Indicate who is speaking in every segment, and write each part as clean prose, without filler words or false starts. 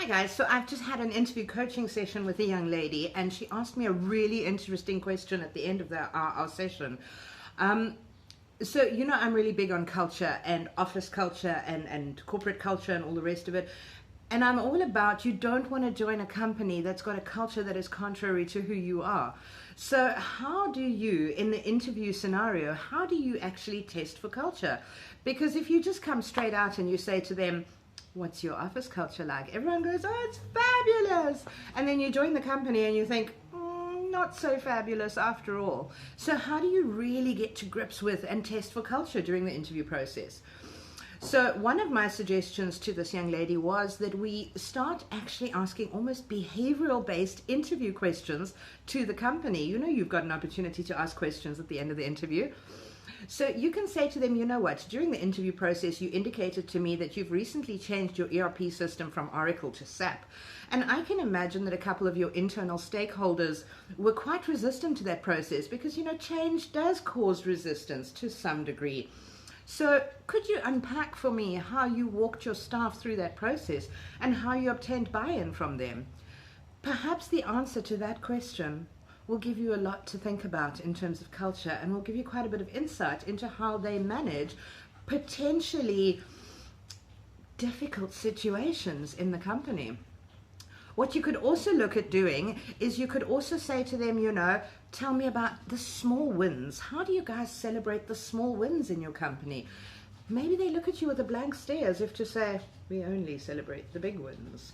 Speaker 1: Hi guys, so I've just had an interview coaching session with a young lady, and she asked me a really interesting question at the end of our session. So, I'm really big on culture and office culture and corporate culture and all the rest of it. And I'm all about, you don't want to join a company that's got a culture that is contrary to who you are. So how do you, in the interview scenario, how do you actually test for culture? Because if you just come straight out and you say to them, what's your office culture like? Everyone goes, oh, it's fabulous. And then you join the company and you think, not so fabulous after all. So how do you really get to grips with and test for culture during the interview process? So one of my suggestions to this young lady was that we start actually asking almost behavioral-based interview questions to the company. You've got an opportunity to ask questions at the end of the interview. So you can say to them, you know what, during the interview process, you indicated to me that you've recently changed your ERP system from Oracle to SAP. And I can imagine that a couple of your internal stakeholders were quite resistant to that process because, change does cause resistance to some degree. So could you unpack for me how you walked your staff through that process and how you obtained buy-in from them? Perhaps the answer to that question will give you a lot to think about in terms of culture, and will give you quite a bit of insight into how they manage potentially difficult situations in the company. What you could also look at doing is you could also say to them, tell me about the small wins. How do you guys celebrate the small wins in your company? Maybe they look at you with a blank stare as if to say, we only celebrate the big wins.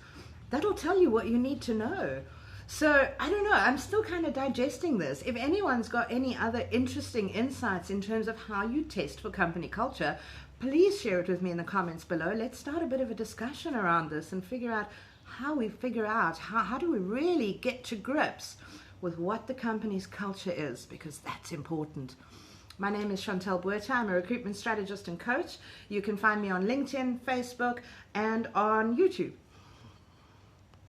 Speaker 1: That'll tell you what you need to know. So, I don't know, I'm still kind of digesting this. If anyone's got any other interesting insights in terms of how you test for company culture, please share it with me in the comments below. Let's start a bit of a discussion around this and figure out how do we really get to grips with what the company's culture is, because that's important. My name is Chantel Buerta. I'm a recruitment strategist and coach. You can find me on LinkedIn, Facebook, and on YouTube.